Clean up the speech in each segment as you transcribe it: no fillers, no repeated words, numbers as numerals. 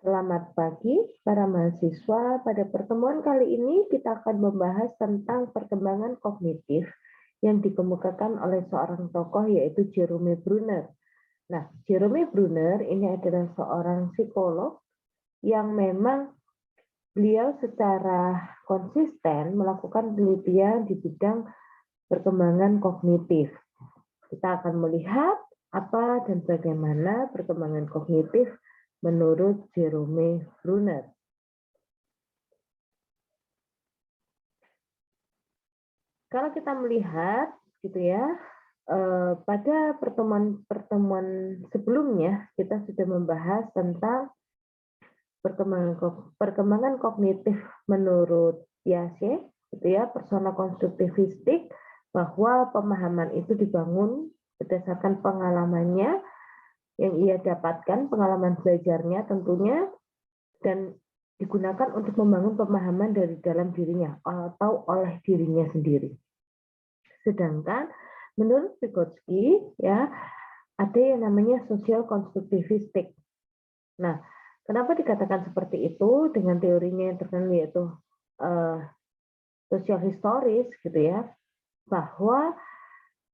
Selamat pagi para mahasiswa. Pada pertemuan kali ini kita akan membahas tentang perkembangan kognitif yang dikemukakan oleh seorang tokoh yaitu Jerome Bruner. Nah, Jerome Bruner ini adalah seorang psikolog yang memang beliau secara konsisten melakukan penelitian di bidang perkembangan kognitif. Kita akan melihat apa dan bagaimana perkembangan kognitif menurut Jerome Bruner. Kalau kita melihat gitu ya, pada pertemuan sebelumnya kita sudah membahas tentang perkembangan kognitif menurut Piaget, gitu ya, persona konstruktivistik, bahwa pemahaman itu dibangun berdasarkan pengalamannya yang ia dapatkan, pengalaman belajarnya tentunya, dan digunakan untuk membangun pemahaman dari dalam dirinya atau oleh dirinya sendiri. Sedangkan menurut Vygotsky ya ada yang namanya sosial konstruktivistik. Nah, kenapa dikatakan seperti itu dengan teorinya yang terkenal yaitu sosial historis gitu ya, bahwa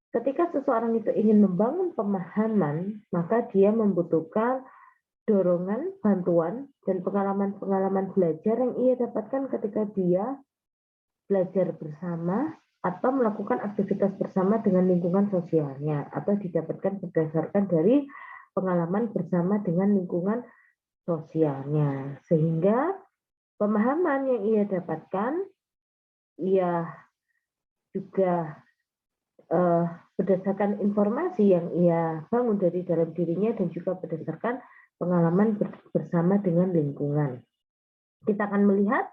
ketika seseorang itu ingin membangun pemahaman, maka dia membutuhkan dorongan, bantuan, dan pengalaman-pengalaman belajar yang ia dapatkan ketika dia belajar bersama atau melakukan aktivitas bersama dengan lingkungan sosialnya, atau didapatkan berdasarkan dari pengalaman bersama dengan lingkungan sosialnya. Sehingga pemahaman yang ia dapatkan, ia juga berdasarkan informasi yang ia bangun dari dalam dirinya dan juga berdasarkan pengalaman bersama dengan lingkungan. Kita akan melihat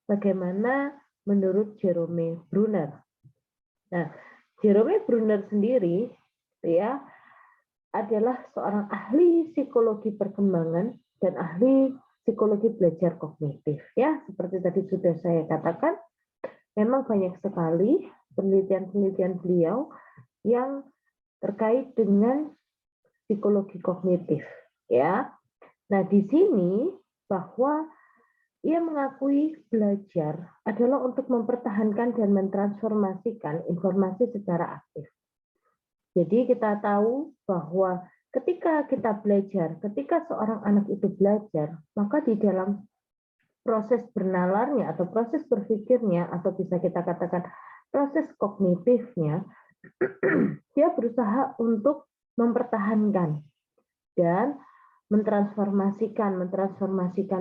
bagaimana menurut Jerome Bruner. Nah, Jerome Bruner sendiri ya adalah seorang ahli psikologi perkembangan dan ahli psikologi belajar kognitif. Ya, seperti tadi sudah saya katakan, memang banyak sekali penelitian-penelitian beliau yang terkait dengan psikologi kognitif. Ya, nah di sini bahwa ia mengakui belajar adalah untuk mempertahankan dan mentransformasikan informasi secara aktif. Jadi kita tahu bahwa ketika kita belajar, ketika seorang anak itu belajar, maka di dalam proses bernalarnya atau proses berpikirnya atau bisa kita katakan proses kognitifnya, dia berusaha untuk mempertahankan dan mentransformasikan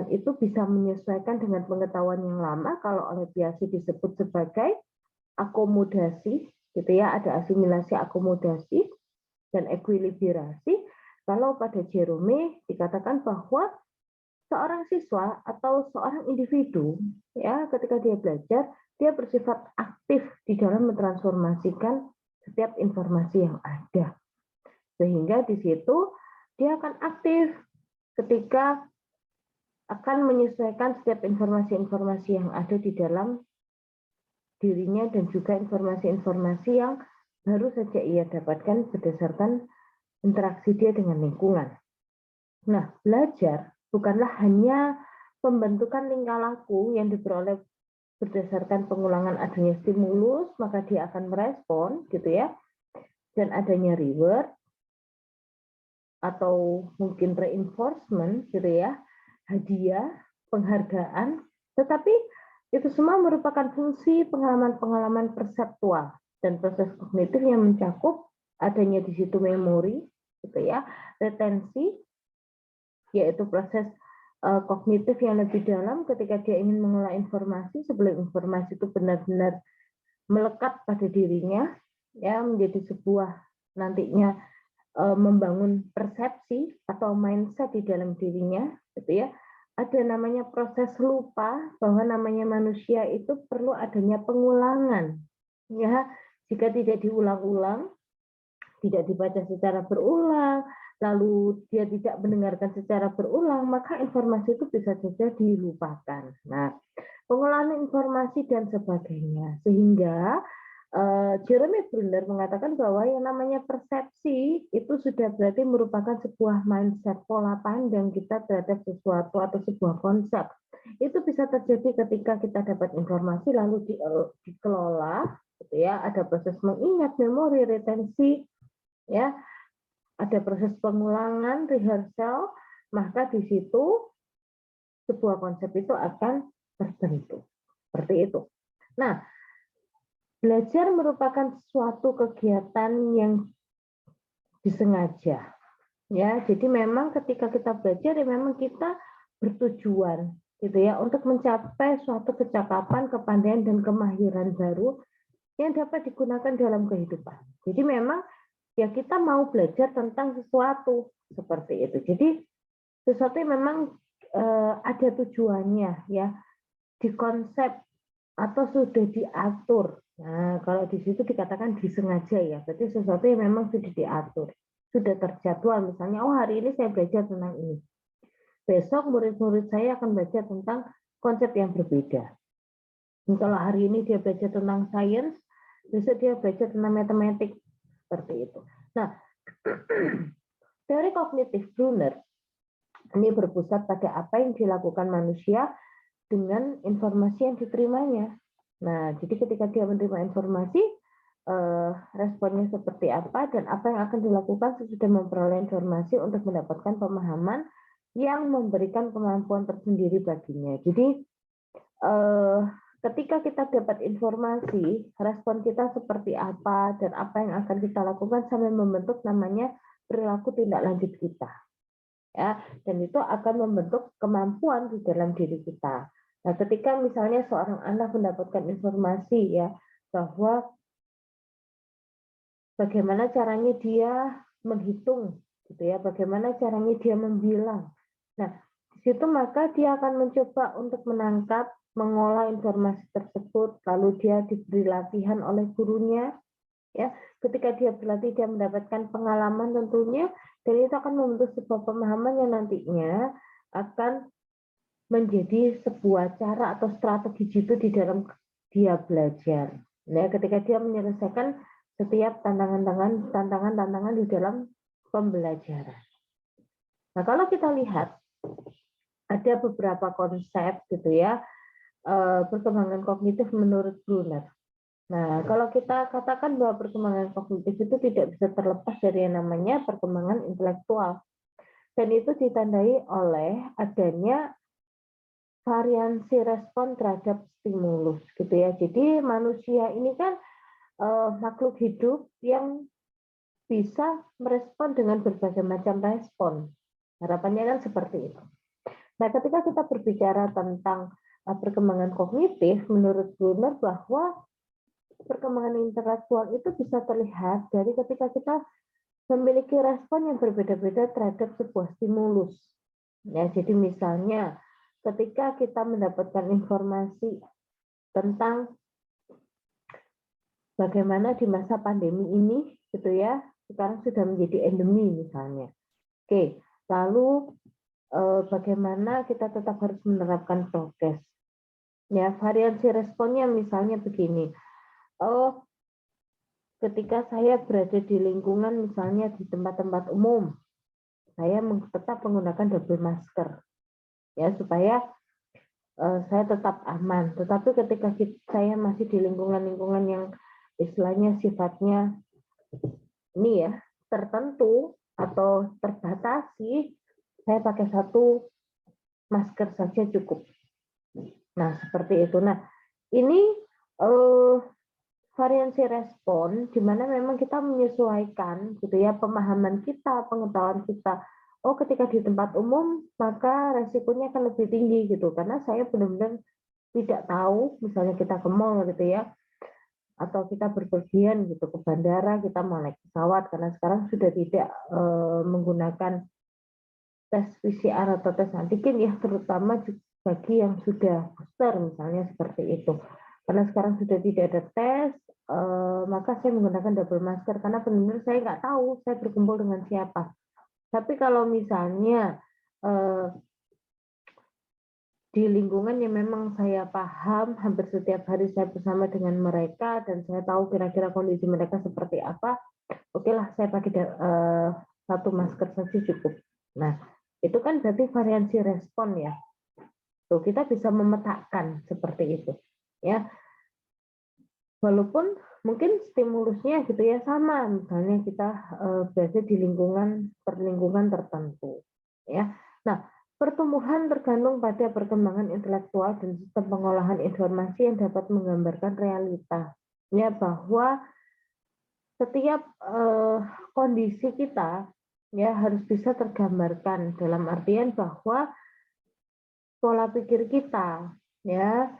itu bisa menyesuaikan dengan pengetahuan yang lama. Kalau oleh Piaget disebut sebagai akomodasi, gitu ya, ada asimilasi, akomodasi, dan ekuilibrasi. Kalau pada Jerome dikatakan bahwa seorang siswa atau seorang individu ya ketika dia belajar, dia bersifat aktif di dalam mentransformasikan setiap informasi yang ada. Sehingga di situ dia akan aktif ketika akan menyesuaikan setiap informasi-informasi yang ada di dalam dirinya dan juga informasi-informasi yang baru saja ia dapatkan berdasarkan interaksi dia dengan lingkungan. Nah, belajar bukanlah hanya pembentukan tingkah laku yang diperoleh berdasarkan pengulangan adanya stimulus, maka dia akan merespon, gitu ya, dan adanya reward, atau mungkin reinforcement, gitu ya, hadiah, penghargaan, tetapi itu semua merupakan fungsi pengalaman-pengalaman perseptual dan proses kognitif yang mencakup adanya di situ memori, gitu ya, retensi, yaitu proses kognitif yang lebih dalam ketika dia ingin mengolah informasi sebelum informasi itu benar-benar melekat pada dirinya, ya menjadi sebuah nantinya membangun persepsi atau mindset di dalam dirinya, gitu ya. Ada namanya proses lupa, bahwa namanya manusia itu perlu adanya pengulangan, ya. Jika tidak diulang-ulang, tidak dibaca secara berulang, lalu dia tidak mendengarkan secara berulang, maka informasi itu bisa saja dilupakan. Nah, pengolahan informasi dan sebagainya, sehingga Jeremy Bruner mengatakan bahwa yang namanya persepsi itu sudah berarti merupakan sebuah mindset, pola pandang kita terhadap sesuatu atau sebuah konsep. Itu bisa terjadi ketika kita dapat informasi lalu dikelola, gitu ya. Ada proses mengingat, memori, retensi, ya. Ada proses pengulangan, rehearsal, maka di situ sebuah konsep itu akan terbentuk. Seperti itu. Nah, belajar merupakan suatu kegiatan yang disengaja. Ya, jadi memang ketika kita belajar ya memang kita bertujuan gitu ya untuk mencapai suatu kecakapan, kepandaian dan kemahiran baru yang dapat digunakan dalam kehidupan. Jadi memang ya kita mau belajar tentang sesuatu seperti itu. Jadi sesuatu yang memang ada tujuannya ya, dikonsep atau sudah diatur. Nah, kalau di situ dikatakan disengaja ya, berarti sesuatu yang memang sudah diatur, sudah terjadwal. Misalnya, oh hari ini saya belajar tentang ini. Besok murid-murid saya akan belajar tentang konsep yang berbeda. Kalau hari ini dia belajar tentang sains, besok dia belajar tentang matematik. Seperti itu. Nah, teori kognitif Bruner ini berpusat pada apa yang dilakukan manusia dengan informasi yang diterimanya. Nah, jadi ketika dia menerima informasi, responnya seperti apa dan apa yang akan dilakukan sesudah memperoleh informasi untuk mendapatkan pemahaman yang memberikan kemampuan tersendiri baginya. Jadi ketika kita dapat informasi, respon kita seperti apa dan apa yang akan kita lakukan sampai membentuk namanya perilaku tindak lanjut kita. Ya, dan itu akan membentuk kemampuan di dalam diri kita. Nah, ketika misalnya seorang anak mendapatkan informasi ya bahwa bagaimana caranya dia menghitung, gitu ya, bagaimana caranya dia membilang. Nah, di situ maka dia akan mencoba untuk menangkap, mengolah informasi tersebut, lalu dia diberi latihan oleh gurunya. Ya, ketika dia berlatih dia mendapatkan pengalaman tentunya, dan itu akan membentuk sebuah pemahaman yang nantinya akan menjadi sebuah cara atau strategi jitu di dalam dia belajar. Nah, ketika dia menyelesaikan setiap tantangan di dalam pembelajaran. Nah, kalau kita lihat ada beberapa konsep gitu ya, perkembangan kognitif menurut Bruner. Nah, kalau kita katakan bahwa perkembangan kognitif itu tidak bisa terlepas dari yang namanya perkembangan intelektual. Dan itu ditandai oleh adanya variansi respon terhadap stimulus gitu ya. Jadi manusia ini kan makhluk hidup yang bisa merespon dengan berbagai macam respon. Harapannya kan seperti itu. Nah, ketika kita berbicara tentang perkembangan kognitif, menurut Bruner bahwa perkembangan intelektual itu bisa terlihat dari ketika kita memiliki respon yang berbeda-beda terhadap sebuah stimulus. Ya, jadi misalnya ketika kita mendapatkan informasi tentang bagaimana di masa pandemi ini, gitu ya, sekarang sudah menjadi endemi misalnya. Oke, lalu bagaimana kita tetap harus menerapkan prokes. Ya, variasi responnya misalnya begini. Oh, ketika saya berada di lingkungan misalnya di tempat-tempat umum, saya tetap menggunakan double masker ya supaya saya tetap aman. Tetapi ketika saya masih di lingkungan-lingkungan yang istilahnya sifatnya ini ya tertentu atau terbatasi, saya pakai satu masker saja cukup. Nah, seperti itu. Nah, ini variansi respon di mana memang kita menyesuaikan gitu ya pemahaman kita, pengetahuan kita. Oh, ketika di tempat umum maka resikonya akan lebih tinggi gitu karena saya benar-benar tidak tahu misalnya kita ke mall gitu ya atau kita berpergian gitu ke bandara, kita mau naik pesawat karena sekarang sudah tidak menggunakan tes PCR atau tes antigen ya terutama bagi yang sudah booster misalnya seperti itu. Karena sekarang sudah tidak ada tes, maka saya menggunakan double masker karena benar-benar saya nggak tahu saya berkumpul dengan siapa. Tapi kalau misalnya di lingkungan yang memang saya paham, hampir setiap hari saya bersama dengan mereka dan saya tahu kira-kira kondisi mereka seperti apa, oke lah saya pakai satu masker saja cukup. Nah, itu kan berarti variansi respon ya. Tuh, kita bisa memetakan seperti itu. Ya, walaupun mungkin stimulusnya gitu ya sama, misalnya kita berada di lingkungan tertentu. Ya, nah pertumbuhan tergantung pada perkembangan intelektual dan sistem pengolahan informasi yang dapat menggambarkan realita. Ya, bahwa setiap kondisi kita ya harus bisa tergambarkan dalam artian bahwa pola pikir kita ya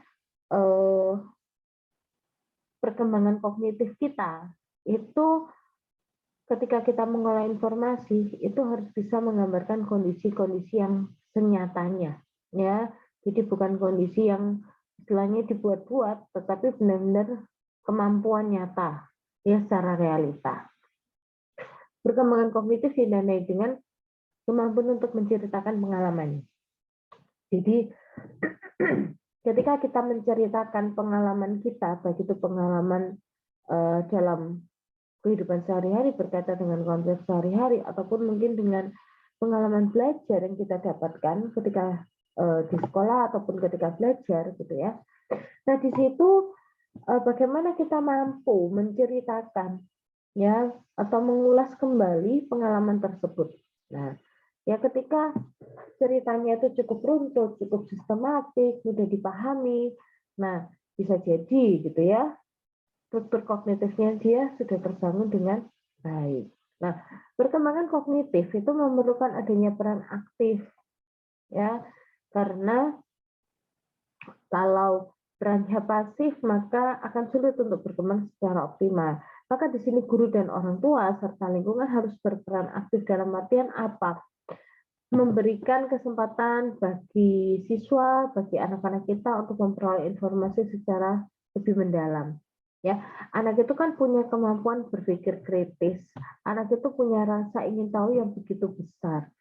perkembangan kognitif kita itu ketika kita mengolah informasi itu harus bisa menggambarkan kondisi-kondisi yang senyatanya ya. Jadi bukan kondisi yang istilahnya dibuat-buat tetapi benar-benar kemampuan nyata ya secara realita. Perkembangan kognitif ditandai dengan kemampuan untuk menceritakan pengalaman. Jadi ketika kita menceritakan pengalaman kita, baik itu pengalaman dalam kehidupan sehari-hari berkaitan dengan konteks sehari-hari ataupun mungkin dengan pengalaman belajar yang kita dapatkan ketika di sekolah ataupun ketika belajar gitu ya. Nah, di situ bagaimana kita mampu menceritakan ya atau mengulas kembali pengalaman tersebut. Nah, ya ketika ceritanya itu cukup runtut, cukup sistematis, mudah dipahami. Nah, bisa jadi gitu ya struktur kognitifnya dia sudah terbangun dengan baik. Nah, perkembangan kognitif itu memerlukan adanya peran aktif, ya, karena kalau perannya pasif maka akan sulit untuk berkembang secara optimal. Maka di sini guru dan orang tua serta lingkungan harus berperan aktif dalam artian apa? Memberikan kesempatan bagi siswa, bagi anak-anak kita untuk memperoleh informasi secara lebih mendalam. Ya, anak itu kan punya kemampuan berpikir kritis. Anak itu punya rasa ingin tahu yang begitu besar.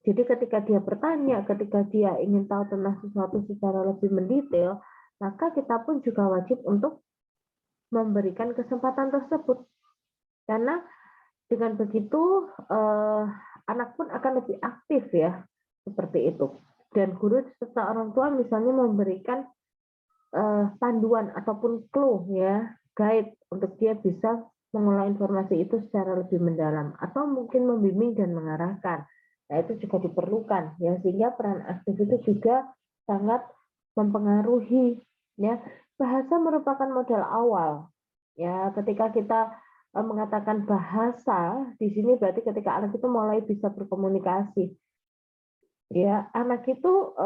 Jadi ketika dia bertanya, ketika dia ingin tahu tentang sesuatu secara lebih mendetail, maka kita pun juga wajib untuk memberikan kesempatan tersebut. Karena dengan begitu anak pun akan lebih aktif ya, seperti itu. Dan guru serta orang tua misalnya memberikan panduan ataupun clue ya, guide untuk dia bisa mengolah informasi itu secara lebih mendalam atau mungkin membimbing dan mengarahkan. Nah, itu juga diperlukan ya, sehingga peran aktif itu juga sangat mempengaruhi ya. Bahasa merupakan modal awal ya. Ketika kita mengatakan bahasa di sini berarti ketika anak itu mulai bisa berkomunikasi. Ya, anak itu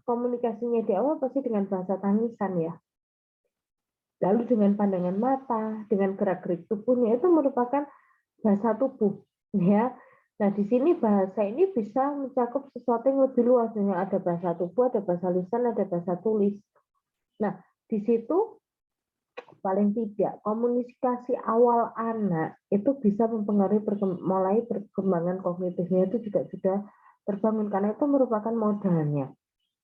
komunikasinya di awal pasti dengan bahasa tangisan ya. Lalu dengan pandangan mata, dengan gerak-gerik tubuhnya itu merupakan bahasa tubuh ya. Nah, di sini bahasa ini bisa mencakup sesuatu yang lebih luas. Ada bahasa tubuh, ada bahasa lisan, ada bahasa tulis. Nah, di situ paling tidak komunikasi awal anak itu bisa mempengaruhi mulai perkembangan kognitifnya itu juga sudah terbangun karena itu merupakan modalnya.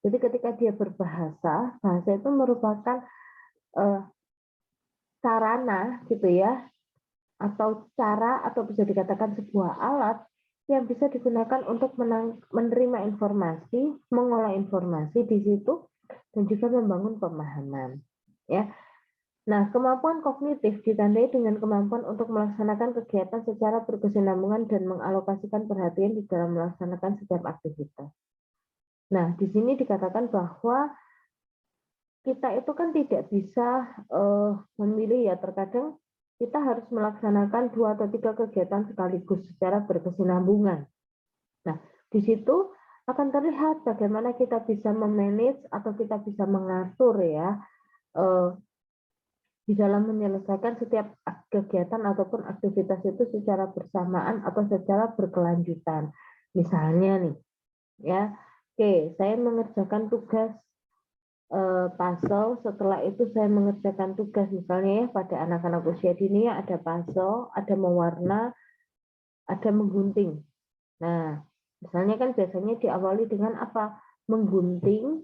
Jadi ketika dia berbahasa, bahasa itu merupakan sarana gitu ya, atau cara atau bisa dikatakan sebuah alat yang bisa digunakan untuk menerima informasi, mengolah informasi di situ dan juga membangun pemahaman. Ya. Nah, kemampuan kognitif ditandai dengan kemampuan untuk melaksanakan kegiatan secara berkesinambungan dan mengalokasikan perhatian di dalam melaksanakan setiap aktivitas. Nah, di sini dikatakan bahwa kita itu kan tidak bisa memilih ya, terkadang kita harus melaksanakan 2 atau 3 kegiatan sekaligus secara berkesinambungan. Nah, di situ akan terlihat bagaimana kita bisa memanage atau kita bisa mengatur ya di dalam menyelesaikan setiap kegiatan ataupun aktivitas itu secara bersamaan atau secara berkelanjutan. Misalnya nih, ya, oke, saya mengerjakan tugas puzzle, setelah itu saya mengerjakan tugas misalnya ya pada anak-anak usia dini ya ada puzzle, ada mewarna, ada menggunting. Nah, misalnya kan biasanya diawali dengan apa? Menggunting,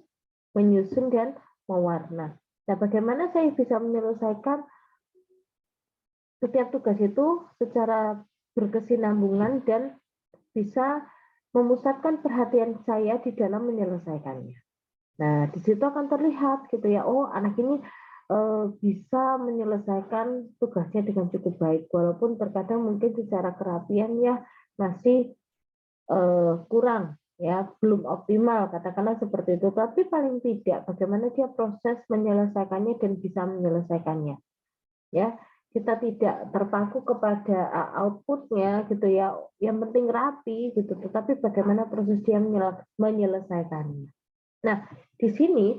menyusun dan mewarna. Nah, bagaimana saya bisa menyelesaikan setiap tugas itu secara berkesinambungan dan bisa memusatkan perhatian saya di dalam menyelesaikannya. Nah, di situ akan terlihat gitu ya, oh anak ini bisa menyelesaikan tugasnya dengan cukup baik, walaupun terkadang mungkin secara kerapiannya masih kurang, ya belum optimal, katakanlah seperti itu. Tapi paling tidak, bagaimana dia proses menyelesaikannya dan bisa menyelesaikannya, ya kita tidak terpaku kepada outputnya gitu ya, yang penting rapi gitu, tetapi bagaimana proses dia menyelesaikannya. Nah, di sini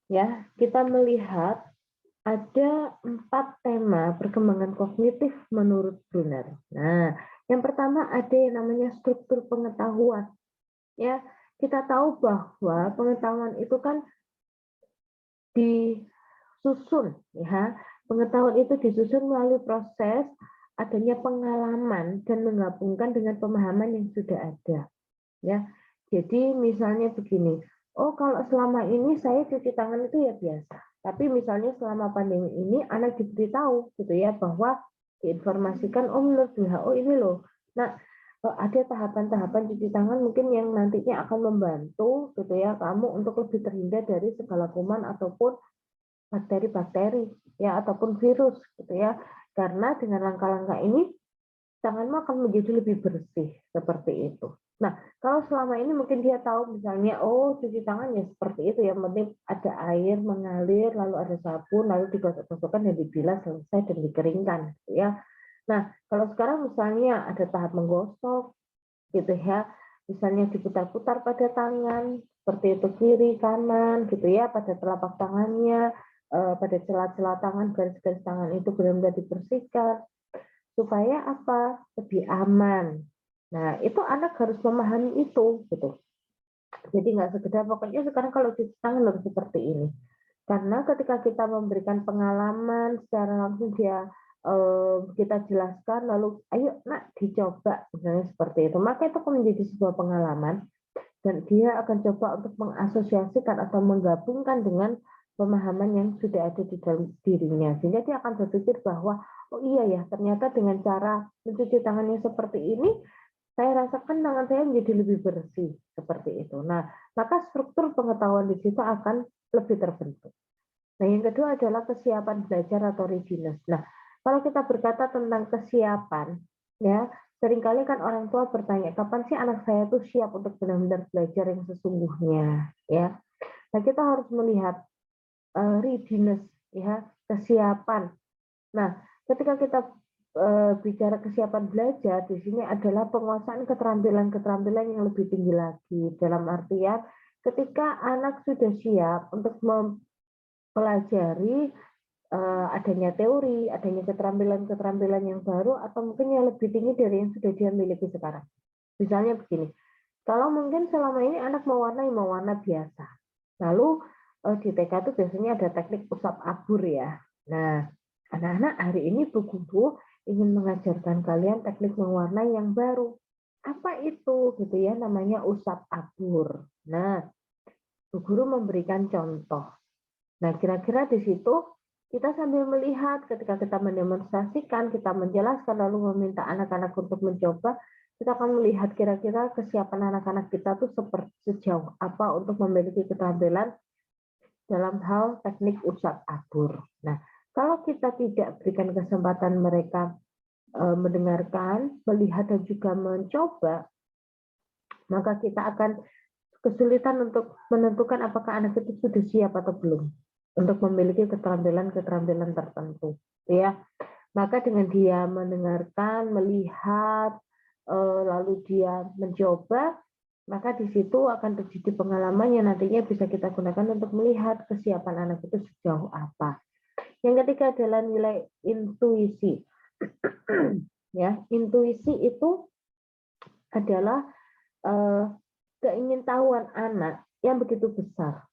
ya kita melihat ada 4 tema perkembangan kognitif menurut Brunner. Nah, yang pertama ada yang namanya struktur pengetahuan. Ya, kita tahu bahwa pengetahuan itu kan disusun, ya. Pengetahuan itu disusun melalui proses adanya pengalaman dan menggabungkan dengan pemahaman yang sudah ada. Ya, jadi misalnya begini, oh kalau selama ini saya cuci tangan itu ya biasa. Tapi misalnya selama pandemi ini anak diberitahu gitu ya bahwa diinformasikan oh menurut WHO ini loh. Nah, ada tahapan-tahapan cuci tangan mungkin yang nantinya akan membantu gitu ya kamu untuk lebih terhindar dari segala kuman ataupun bakteri-bakteri ya ataupun virus gitu ya. Karena dengan langkah-langkah ini tanganmu akan menjadi lebih bersih seperti itu. Nah, kalau selama ini mungkin dia tahu misalnya, oh cuci tangan ya seperti itu, yang penting ada air mengalir, lalu ada sabun, lalu digosok-gosokkan dan dibilas selesai dan dikeringkan, gitu ya. Nah, kalau sekarang misalnya ada tahap menggosok, gitu ya, misalnya diputar-putar pada tangan, seperti itu kiri, kanan, gitu ya, pada telapak tangannya, pada celah-celah tangan, garis-garis tangan itu benar-benar dibersihkan, supaya apa? Lebih aman. Nah, itu anak harus memahami itu, gitu. Jadi nggak sekedar pokoknya sekarang kalau cuci tangan harus seperti ini. Karena ketika kita memberikan pengalaman secara langsung dia kita jelaskan lalu ayo nak dicoba misalnya seperti itu, maka itu akan menjadi sebuah pengalaman dan dia akan coba untuk mengasosiasikan atau menggabungkan dengan pemahaman yang sudah ada di dalam dirinya, sehingga dia akan berpikir bahwa oh iya ya ternyata dengan cara mencuci tangannya seperti ini saya rasakan tangan saya menjadi lebih bersih seperti itu. Nah, maka struktur pengetahuan di situ akan lebih terbentuk. Nah, yang kedua adalah kesiapan belajar atau readiness. Nah, kalau kita berkata tentang kesiapan, ya seringkali kan orang tua bertanya, kapan sih anak saya itu siap untuk benar-benar belajar yang sesungguhnya, ya. Nah, kita harus melihat readiness, ya kesiapan. Nah, ketika kita bicara kesiapan belajar, di sini adalah penguasaan keterampilan-keterampilan yang lebih tinggi lagi. Dalam artian, ketika anak sudah siap untuk mempelajari adanya teori, adanya keterampilan-keterampilan yang baru, atau mungkin yang lebih tinggi dari yang sudah dia miliki sekarang. Misalnya begini, kalau mungkin selama ini anak mewarna biasa. Lalu di TK itu biasanya ada teknik usap abur ya. Nah, anak-anak hari ini Bu Guru ingin mengajarkan kalian teknik mewarnai yang baru. Apa itu gitu ya namanya usap abur. Nah, Bu Guru memberikan contoh. Nah, kira-kira di situ kita sambil melihat ketika kita mendemonstrasikan, kita menjelaskan lalu meminta anak-anak untuk mencoba, kita akan melihat kira-kira kesiapan anak-anak kita tuh seperti sejauh apa untuk memiliki keterampilan dalam hal teknik usap abur. Nah, kalau kita tidak berikan kesempatan mereka mendengarkan, melihat dan juga mencoba, maka kita akan kesulitan untuk menentukan apakah anak itu sudah siap atau belum untuk memiliki keterampilan-keterampilan tertentu, ya. Maka dengan dia mendengarkan, melihat, lalu dia mencoba, maka di situ akan terjadi pengalaman yang nantinya bisa kita gunakan untuk melihat kesiapan anak itu sejauh apa. Yang ketiga adalah nilai intuisi. Ya, intuisi itu adalah keingintahuan anak yang begitu besar.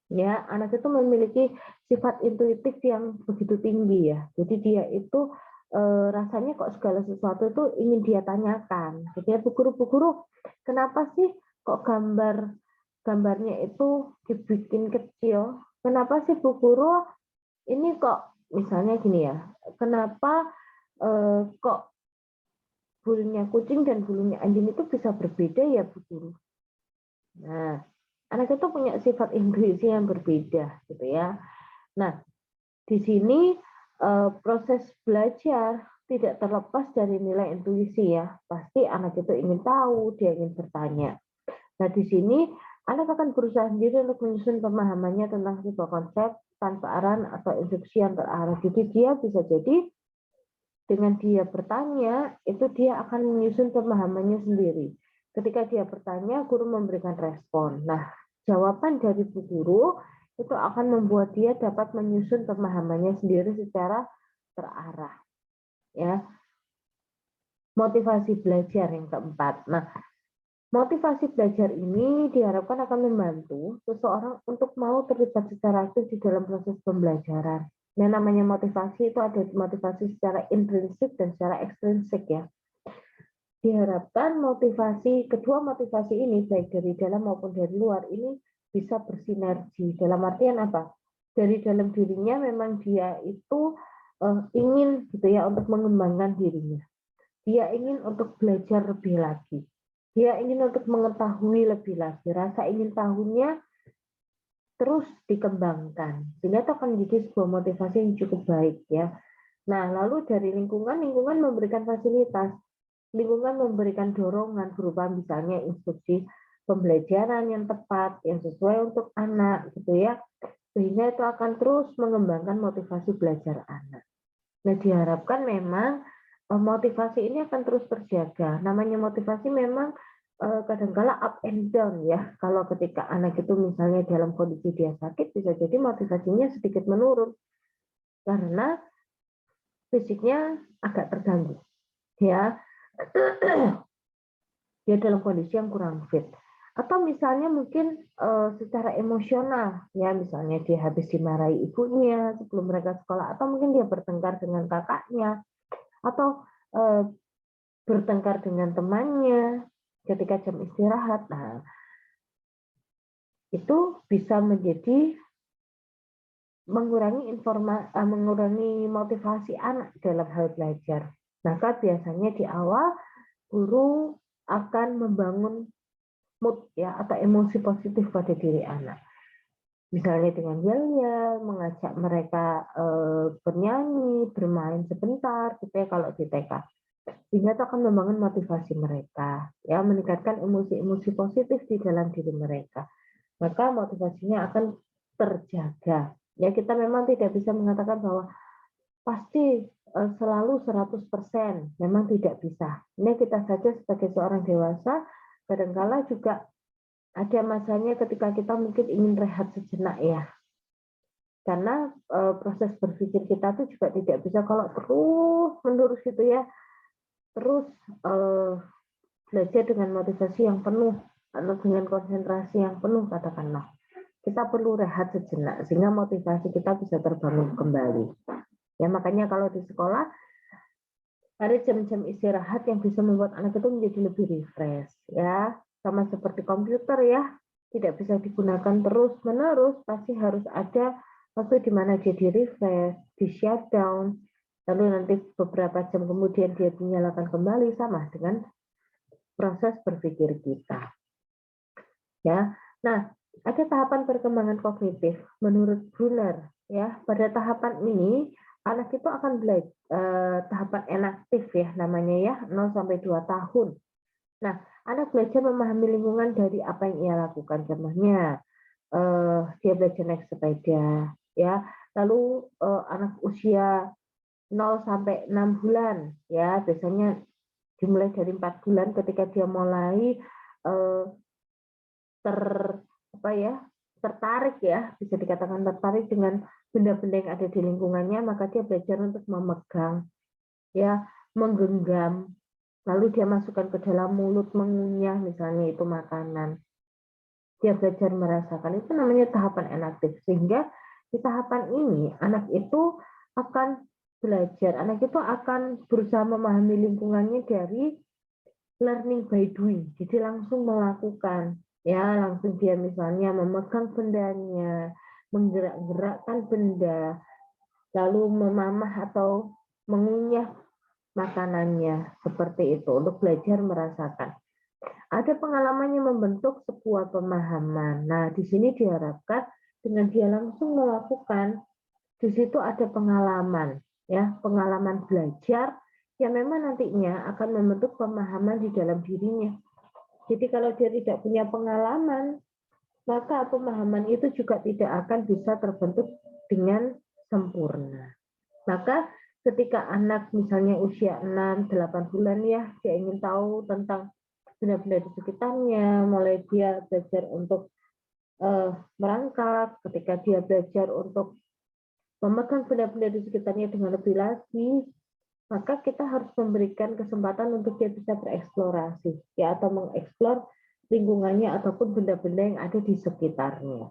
Ya, anak itu memiliki sifat intuitif yang begitu tinggi ya. Jadi dia itu rasanya kok segala sesuatu itu ingin dia tanyakan. Jadi ya, bu guru, kenapa sih kok gambar gambarnya itu dibikin kecil. Kenapa sih Bu Guru ini kok misalnya gini ya, kenapa kok bulunya kucing dan bulunya anjing itu bisa berbeda ya Bu Guru? Nah, anak itu punya sifat intuisi yang berbeda gitu ya. Nah, di sini proses belajar tidak terlepas dari nilai intuisi ya. Pasti anak itu ingin tahu, dia ingin bertanya. Nah, di sini anak akan berusaha sendiri untuk menyusun pemahamannya tentang sebuah konsep tanpa arahan atau instruksi yang terarah. Jadi dia bisa jadi dengan dia bertanya, itu dia akan menyusun pemahamannya sendiri. Ketika dia bertanya, guru memberikan respon. Nah, jawaban dari bu guru itu akan membuat dia dapat menyusun pemahamannya sendiri secara terarah. Ya, motivasi belajar yang keempat. Nah, motivasi belajar ini diharapkan akan membantu seseorang untuk mau terlibat secara aktif di dalam proses pembelajaran. Yang namanya motivasi itu ada motivasi secara intrinsik dan secara ekstrinsik ya. Diharapkan kedua motivasi ini baik dari dalam maupun dari luar ini bisa bersinergi. Dalam artian apa? Dari dalam dirinya memang dia itu ingin gitu ya untuk mengembangkan dirinya. Dia ingin untuk belajar lebih lagi. Dia ingin untuk mengetahui lebih lagi. Rasa ingin tahunya terus dikembangkan. Sehingga itu akan menjadi sebuah motivasi yang cukup baik ya. Nah, lalu dari lingkungan memberikan fasilitas. Lingkungan memberikan dorongan berupa misalnya instruksi pembelajaran yang tepat, yang sesuai untuk anak gitu ya. Sehingga itu akan terus mengembangkan motivasi belajar anak. Nah, diharapkan memang motivasi ini akan terus terjaga. Namanya motivasi memang kadangkala up and down ya. Kalau ketika anak itu misalnya dalam kondisi dia sakit, bisa jadi motivasinya sedikit menurun karena fisiknya agak terganggu. Ya, dia dalam kondisi yang kurang fit. Atau misalnya mungkin secara emosional, ya misalnya dia habis dimarahi ibunya sebelum mereka sekolah, atau mungkin dia bertengkar dengan kakaknya, atau bertengkar dengan temannya ketika jam istirahat. Nah, itu bisa menjadi mengurangi motivasi anak dalam hal belajar. Maka biasanya di awal guru akan membangun mood ya atau emosi positif pada diri anak. Misalnya dengan yel-yel, mengajak mereka bernyanyi, bermain sebentar, gitu ya kalau di TK. Sehingga itu akan membangun motivasi mereka, ya meningkatkan emosi-emosi positif di dalam diri mereka. Maka motivasinya akan terjaga. Ya kita memang tidak bisa mengatakan bahwa pasti selalu 100%, memang tidak bisa. Ini kita saja sebagai seorang dewasa, kadangkala juga ada masanya ketika kita mungkin ingin rehat sejenak ya. Karena proses berpikir kita tuh juga tidak bisa kalau terus menerus gitu ya. Terus belajar dengan motivasi yang penuh atau dengan konsentrasi yang penuh katakanlah. Kita perlu rehat sejenak sehingga motivasi kita bisa terbangun kembali. Ya makanya kalau di sekolah ada jam-jam istirahat yang bisa membuat anak itu menjadi lebih refresh ya. Sama seperti komputer ya, tidak bisa digunakan terus-menerus, pasti harus ada waktu di mana dia di-refresh, di-shutdown, lalu nanti beberapa jam kemudian dia dinyalakan kembali, sama dengan proses berpikir kita. Ya, nah ada tahapan perkembangan kognitif menurut Brunner. Ya, pada tahapan ini anak itu akan belajar tahapan enaktif ya namanya ya 0 sampai 2 tahun. Nah, anak belajar memahami lingkungan dari apa yang ia lakukan. Contohnya, dia belajar naik sepeda, ya. Lalu anak usia 0 sampai 6 bulan, ya, biasanya dimulai dari 4 bulan ketika dia mulai tertarik ya, bisa dikatakan tertarik dengan benda-benda yang ada di lingkungannya, maka dia belajar untuk memegang, ya, menggenggam. Lalu dia masukkan ke dalam mulut, mengunyah misalnya itu makanan. Dia belajar merasakan, itu namanya tahapan enaktif. Sehingga di tahapan ini anak itu akan belajar, anak itu akan berusaha memahami lingkungannya dari learning by doing. Jadi langsung melakukan. Ya, langsung dia misalnya memegang bendanya, menggerak-gerakkan benda, lalu memamah atau mengunyah makanannya, seperti itu untuk belajar merasakan. Ada pengalaman yang membentuk sebuah pemahaman. Nah, di sini diharapkan dengan dia langsung melakukan, di situ ada pengalaman, ya, pengalaman belajar yang memang nantinya akan membentuk pemahaman di dalam dirinya. Jadi kalau dia tidak punya pengalaman, maka pemahaman itu juga tidak akan bisa terbentuk dengan sempurna. Maka ketika anak misalnya usia 6-8 bulan ya, dia ingin tahu tentang benda-benda di sekitarnya, mulai dia belajar untuk merangkak, ketika dia belajar untuk memegang benda-benda di sekitarnya dengan lebih lagi, maka kita harus memberikan kesempatan untuk dia bisa bereksplorasi, ya, atau mengeksplor lingkungannya ataupun benda-benda yang ada di sekitarnya.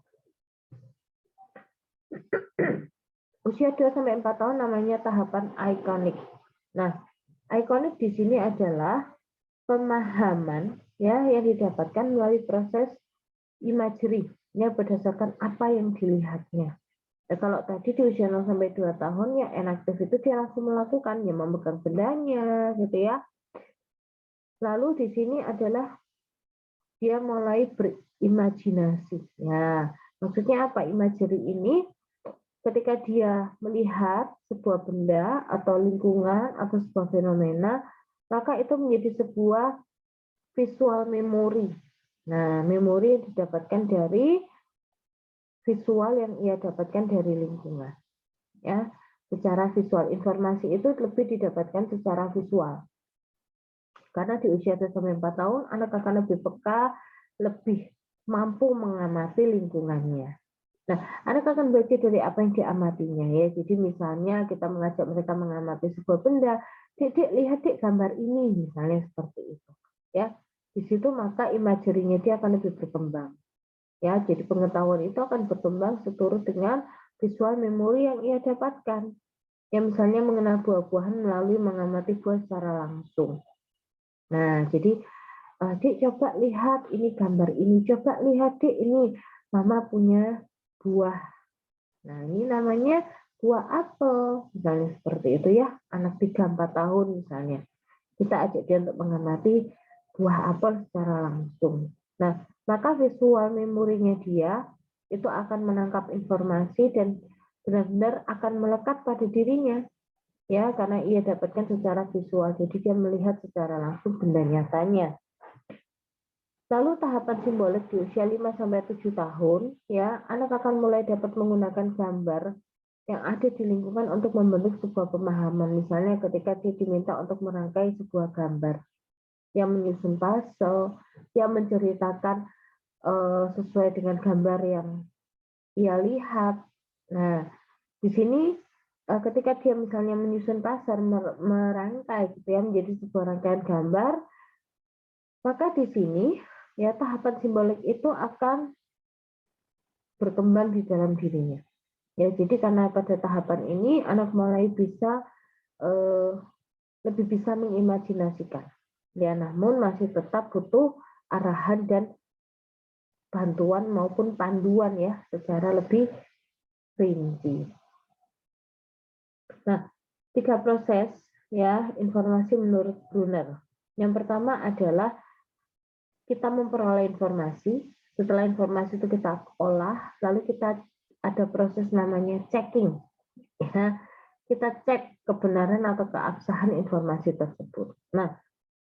Usia 2-4 tahun namanya tahapan ikonik. Nah, ikonik di sini adalah pemahaman ya yang didapatkan melalui proses imagery ya berdasarkan apa yang dilihatnya. Nah, kalau tadi di usia 0-2 tahun ya enaktif itu dia langsung melakukan ya memegang bendanya gitu ya. Lalu di sini adalah dia mulai berimajinasi. Ya, maksudnya apa imagery ini? Ketika dia melihat sebuah benda atau lingkungan atau sebuah fenomena, maka itu menjadi sebuah visual memori. Nah, memori yang didapatkan dari visual yang ia dapatkan dari lingkungan. Ya, secara visual informasi itu lebih didapatkan secara visual. Karena di usia 3-4 tahun anak akan lebih peka, lebih mampu mengamati lingkungannya. Nah, anak akan belajar dari apa yang diamatinya ya. Jadi misalnya kita mengajak mereka mengamati sebuah benda, Dik, lihat Dik gambar ini, misalnya seperti itu. Ya, di situ maka imajerinya dia akan lebih berkembang. Ya, jadi pengetahuan itu akan berkembang seturut dengan visual memori yang ia dapatkan. Ya, misalnya mengenal buah-buahan melalui mengamati buah secara langsung. Nah, jadi Dik coba lihat ini gambar ini, coba lihat Dik ini Mama punya buah. Nah, ini namanya buah apel, misalnya seperti itu ya, anak 3-4 tahun misalnya. Kita ajak dia untuk mengamati buah apel secara langsung. Nah, maka visual memorinya dia itu akan menangkap informasi dan benar-benar akan melekat pada dirinya. Ya, karena ia dapatkan secara visual, jadi dia melihat secara langsung benda nyatanya. Lalu tahapan simbolik di usia 5-7 tahun, ya, anak akan mulai dapat menggunakan gambar yang ada di lingkungan untuk membentuk sebuah pemahaman. Misalnya ketika dia diminta untuk merangkai sebuah gambar yang menyusun puzzle, yang menceritakan sesuai dengan gambar yang ia lihat. Nah, di sini ketika dia misalnya menyusun puzzle, merangkai gitu ya menjadi sebuah rangkaian gambar, maka di sini ya tahapan simbolik itu akan berkembang di dalam dirinya. Ya, jadi karena pada tahapan ini anak mulai bisa lebih bisa mengimajinasikan. Ya, namun masih tetap butuh arahan dan bantuan maupun panduan ya secara lebih rinci. Nah, 3 proses ya informasi menurut Brunner. Yang pertama adalah kita memperoleh informasi, setelah informasi itu kita olah, lalu kita ada proses namanya checking. Ya, kita cek kebenaran atau keabsahan informasi tersebut. Nah,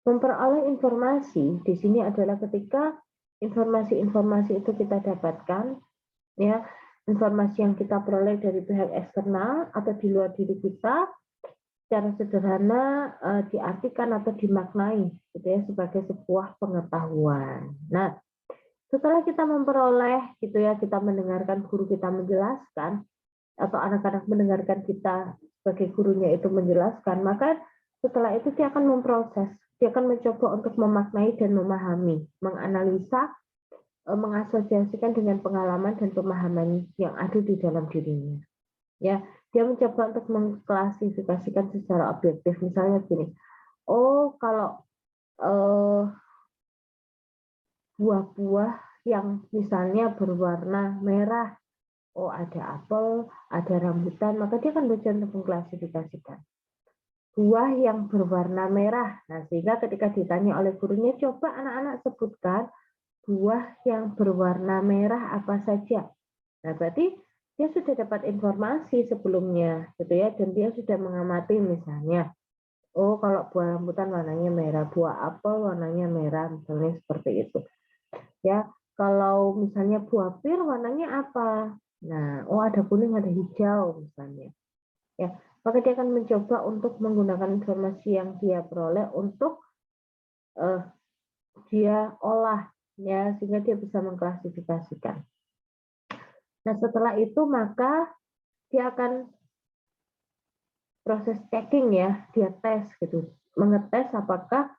memperoleh informasi di sini adalah ketika informasi-informasi itu kita dapatkan, ya, informasi yang kita peroleh dari pihak eksternal atau di luar diri kita, secara sederhana diartikan atau dimaknai gitu ya sebagai sebuah pengetahuan. Nah, setelah kita memperoleh gitu ya, kita mendengarkan guru kita menjelaskan atau anak-anak mendengarkan kita sebagai gurunya itu menjelaskan, maka setelah itu dia akan memproses, dia akan mencoba untuk memaknai dan memahami, menganalisa, mengasosiasikan dengan pengalaman dan pemahaman yang ada di dalam dirinya. Ya, dia mencoba untuk mengklasifikasikan secara objektif. Misalnya gini, oh kalau buah-buah yang misalnya berwarna merah, oh ada apel, ada rambutan, maka dia akan bisa untuk mengklasifikasikan. Buah yang berwarna merah, nah sehingga ketika ditanya oleh gurunya, coba anak-anak sebutkan buah yang berwarna merah apa saja. Nah berarti dia sudah dapat informasi sebelumnya, gitu ya, dan dia sudah mengamati misalnya, oh kalau buah rambutan warnanya merah, buah apel warnanya merah, misalnya seperti itu. Ya, kalau misalnya buah pir warnanya apa? Nah, oh ada kuning, ada hijau misalnya. Ya, maka dia akan mencoba untuk menggunakan informasi yang dia peroleh untuk dia olah, ya, sehingga dia bisa mengklasifikasikan. Nah, setelah itu maka dia akan proses checking, ya, dia tes gitu, mengetes apakah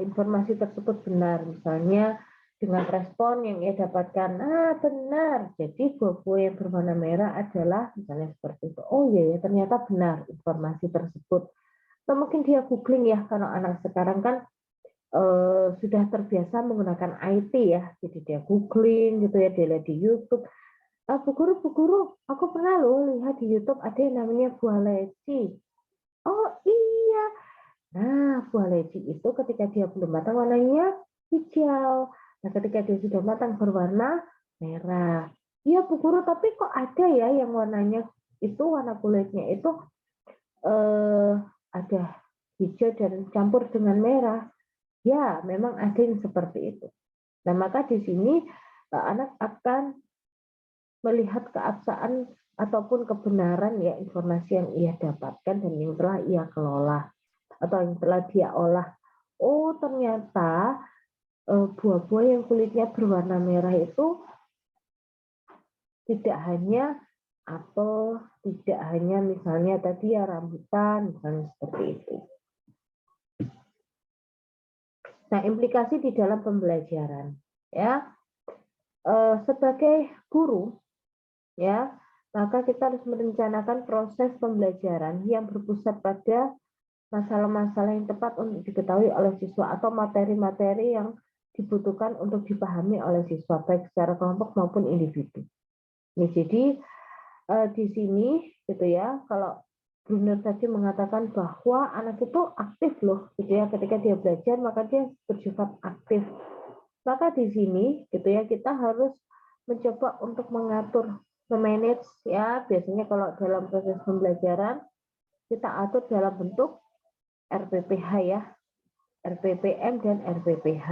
informasi tersebut benar. Misalnya dengan respon yang ia dapatkan, benar, jadi buah-buah yang berwarna merah adalah misalnya seperti itu. Oh iya ya, ternyata benar informasi tersebut. Atau mungkin dia googling, ya, kalau anak sekarang kan sudah terbiasa menggunakan IT, ya, jadi dia googling gitu ya, dia lihat di YouTube. Bu guru, aku pernah loh lihat di YouTube ada yang namanya buah leci. Oh iya, nah, buah leci itu ketika dia belum matang warnanya hijau. Nah, ketika dia sudah matang berwarna merah. Iya, Bu Guru, tapi kok ada ya yang warnanya itu, warna kulitnya itu ada hijau dan campur dengan merah. Ya, memang ada yang seperti itu. Nah, maka di sini anak akan melihat keabsahan ataupun kebenaran, ya, informasi yang ia dapatkan dan yang telah ia kelola atau yang telah dia olah. Oh, ternyata buah-buah yang kulitnya berwarna merah itu tidak hanya apel, tidak hanya misalnya tadi ya rambutan, misalnya seperti itu. Nah, implikasi di dalam pembelajaran, ya, sebagai guru, ya, maka kita harus merencanakan proses pembelajaran yang berpusat pada masalah-masalah yang tepat untuk diketahui oleh siswa atau materi-materi yang dibutuhkan untuk dipahami oleh siswa baik secara kelompok maupun individu. Nih, jadi di sini gitu ya, kalau Brunner tadi mengatakan bahwa anak itu aktif loh, gitu ya, ketika dia belajar maka dia bersifat aktif. Maka di sini gitu ya, kita harus mencoba untuk mengatur, memanage, ya, biasanya kalau dalam proses pembelajaran kita atur dalam bentuk RPPH, ya, RPPM dan RPPH,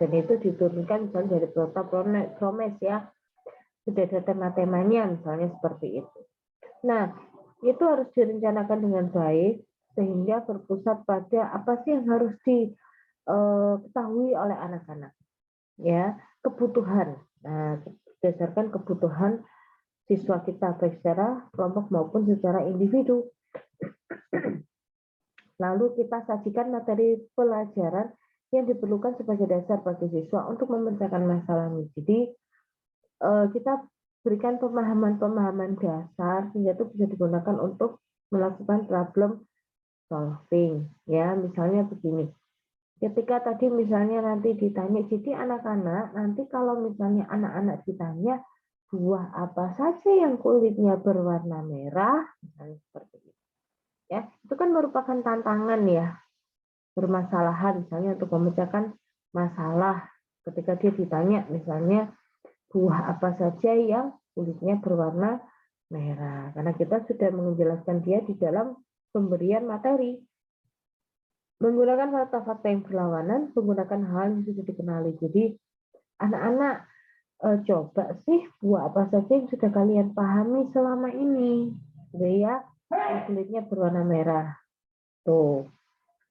dan itu diturunkan misalnya dari Promes, ya, sudah ada tema-temanya misalnya seperti itu. Nah, itu harus direncanakan dengan baik sehingga berpusat pada apa sih yang harus diketahui oleh anak-anak, ya, kebutuhan. Nah, berdasarkan kebutuhan siswa kita baik secara kelompok maupun secara individu. Lalu kita sajikan materi pelajaran yang diperlukan sebagai dasar bagi siswa untuk memecahkan masalahnya. Jadi kita berikan pemahaman-pemahaman dasar sehingga itu bisa digunakan untuk melakukan problem solving. Ya, misalnya begini. Ketika tadi misalnya nanti ditanya, jadi anak-anak nanti kalau misalnya anak-anak ditanya buah apa saja yang kulitnya berwarna merah, misalnya seperti itu. Ya, itu kan merupakan tantangan, ya, permasalahan misalnya untuk memecahkan masalah ketika dia ditanya misalnya buah apa saja yang kulitnya berwarna merah, karena kita sudah menjelaskan dia di dalam pemberian materi menggunakan fakta-fakta yang berlawanan, menggunakan hal yang sudah dikenali. Jadi anak-anak coba sih buah apa saja yang sudah kalian pahami selama ini, gitu ya, kulitnya berwarna merah. Tuh,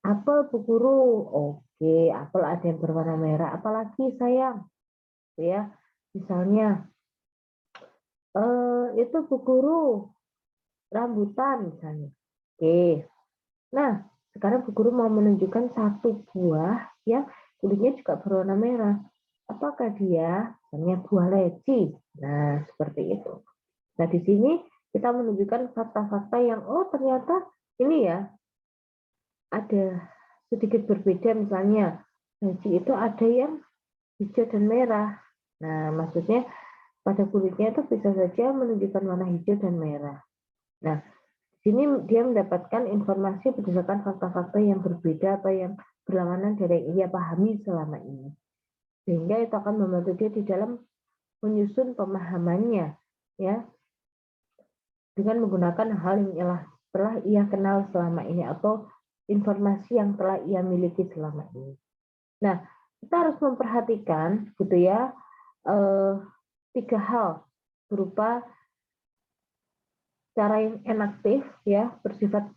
apel, Bu Guru. Oke, apel ada yang berwarna merah. Apalagi sayang, ya. Misalnya itu Bu Guru rambutan misalnya. Oke. Nah, sekarang Bu Guru mau menunjukkan satu buah yang kulitnya juga berwarna merah. Apakah dia misalnya buah leci? Nah, seperti itu. Nah, di sini kita menunjukkan fakta-fakta yang ternyata ini ya ada sedikit berbeda, misalnya leci itu ada yang hijau dan merah. Nah, maksudnya pada kulitnya itu bisa saja menunjukkan warna hijau dan merah. Nah, di sini dia mendapatkan informasi berdasarkan fakta-fakta yang berbeda atau yang berlawanan dari yang ia pahami selama ini. Sehingga itu akan membantu dia di dalam menyusun pemahamannya, ya, dengan menggunakan hal yang telah ia kenal selama ini atau informasi yang telah ia miliki selama ini. Nah, kita harus memperhatikan gitu ya, 3 hal berupa cara yang enaktif ya, bersifat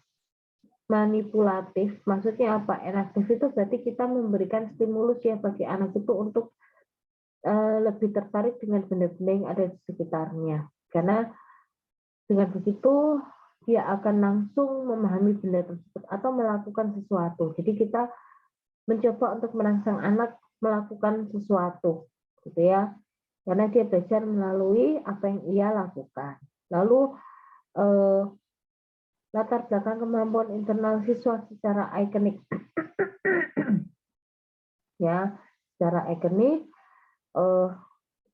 manipulatif. Maksudnya apa? Enaktif itu berarti kita memberikan stimulus ya bagi anak itu untuk lebih tertarik dengan benda-benda yang ada di sekitarnya. Karena dengan begitu dia akan langsung memahami benda tersebut atau melakukan sesuatu. Jadi kita mencoba untuk merangsang anak melakukan sesuatu, gitu ya. Karena dia belajar melalui apa yang ia lakukan. Lalu latar belakang kemampuan internal siswa secara ikonik, ya, secara ikonik,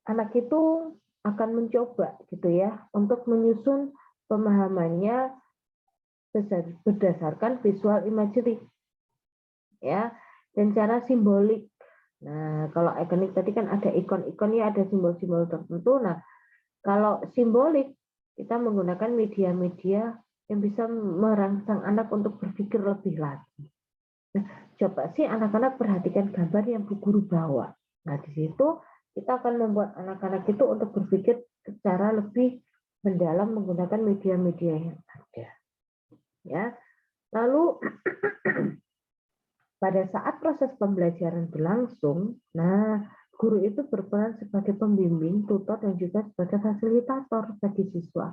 anak itu akan mencoba, gitu ya, untuk menyusun pemahamannya berdasarkan visual imagery, ya, dan cara simbolik. Nah, kalau ikonik tadi kan ada ikon-ikonnya, ada simbol-simbol tertentu. Nah, kalau simbolik kita menggunakan media-media yang bisa merangsang anak untuk berpikir lebih lagi. Nah, coba sih anak-anak perhatikan gambar yang Bu Guru bawa. Nah, di situ kita akan membuat anak-anak itu untuk berpikir secara lebih mendalam menggunakan media-media yang ada. Ya, lalu pada saat proses pembelajaran berlangsung, nah guru itu berperan sebagai pembimbing, tutor, dan juga sebagai fasilitator bagi siswa.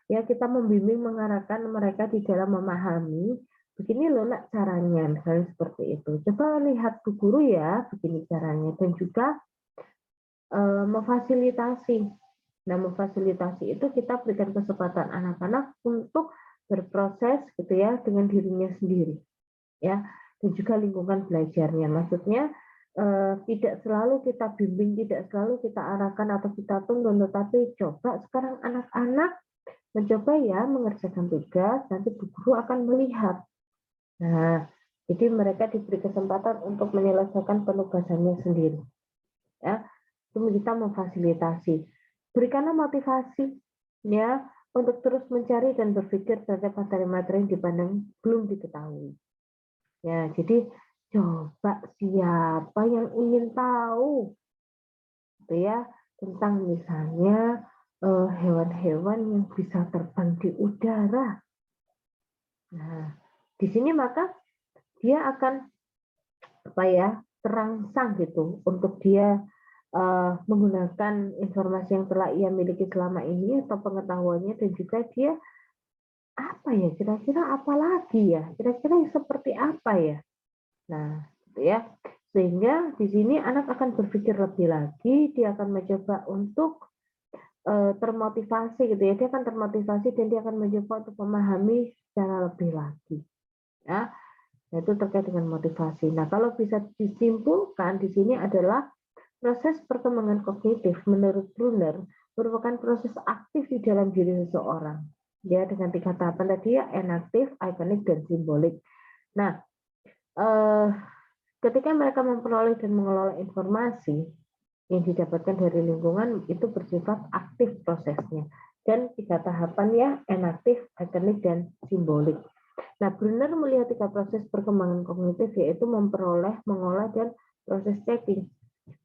Ya, kita membimbing mengarahkan mereka di dalam memahami, begini loh nak caranya, misalnya seperti itu. Coba lihat Bu Guru ya, begini caranya. Dan juga memfasilitasi. Nah, memfasilitasi itu kita berikan kesempatan anak-anak untuk berproses gitu ya dengan dirinya sendiri. Ya, dan juga lingkungan belajarnya. Maksudnya tidak selalu kita bimbing, tidak selalu kita arahkan atau kita tuntun, tetapi coba sekarang anak-anak mencoba ya mengerjakan tugas, nanti Bu Guru akan melihat. Nah, jadi mereka diberi kesempatan untuk menyelesaikan penugasannya sendiri. Ya, itu kita memfasilitasi. Berikanlah motivasi ya untuk terus mencari dan berpikir terhadap materi-materi yang dipandang belum diketahui. Ya, jadi coba siapa yang ingin tahu gitu ya tentang misalnya hewan-hewan yang bisa terbang di udara. Nah, di sini maka dia akan apa ya terangsang gitu untuk dia menggunakan informasi yang telah ia miliki selama ini atau pengetahuannya, dan juga dia apa ya kira-kira apa lagi ya kira-kira seperti apa ya. Nah, gitu ya. Sehingga di sini anak akan berpikir lebih lagi, dia akan mencoba untuk termotivasi gitu ya. Dia akan termotivasi dan dia akan mencoba untuk memahami secara lebih lagi. Ya, itu terkait dengan motivasi. Nah, kalau bisa disimpulkan di sini adalah proses perkembangan kognitif menurut Brunner merupakan proses aktif di dalam diri seseorang. Ya, dengan 3 tahapan tadi ya, enaktif, ikonik, dan simbolik. Nah, ketika mereka memperoleh dan mengelola informasi yang didapatkan dari lingkungan itu bersifat aktif prosesnya. Dan 3 tahapan ya, enaktif, ikonik, dan simbolik. Nah, Brunner melihat 3 proses perkembangan kognitif yaitu memperoleh, mengolah, dan proses checking.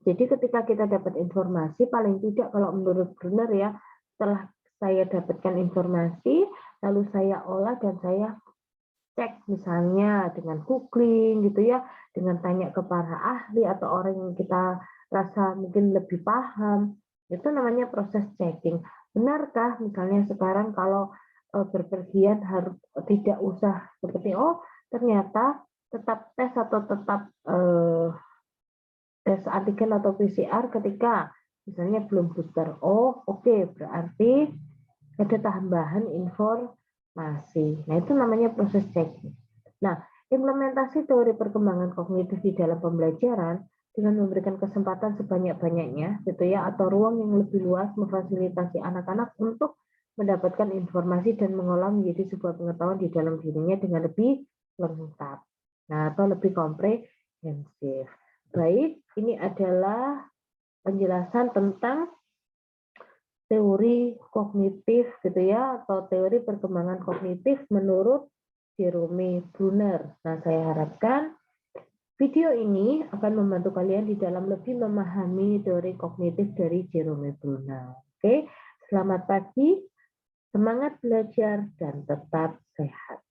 Jadi ketika kita dapat informasi, paling tidak kalau menurut Brunner ya, setelah saya dapatkan informasi, lalu saya olah dan saya cek misalnya dengan googling gitu ya, dengan tanya ke para ahli atau orang yang kita rasa mungkin lebih paham, itu namanya proses checking. Benarkah misalnya sekarang kalau berpergian harus tidak usah seperti ternyata tetap tes atau tetap tes antigen atau PCR ketika misalnya belum booster. Oke, berarti ada tambahan informasi. Nah, itu namanya proses checking. Nah, implementasi teori perkembangan kognitif di dalam pembelajaran dengan memberikan kesempatan sebanyak-banyaknya gitu ya, atau ruang yang lebih luas memfasilitasi anak-anak untuk mendapatkan informasi dan mengolah menjadi sebuah pengetahuan di dalam dirinya dengan lebih lengkap. Nah, atau lebih komprehensif. Baik, ini adalah penjelasan tentang teori kognitif gitu ya, atau teori perkembangan kognitif menurut Jerome Bruner. Nah, saya harapkan video ini akan membantu kalian di dalam lebih memahami teori kognitif dari Jerome Bruner. Oke, selamat pagi, semangat belajar dan tetap sehat.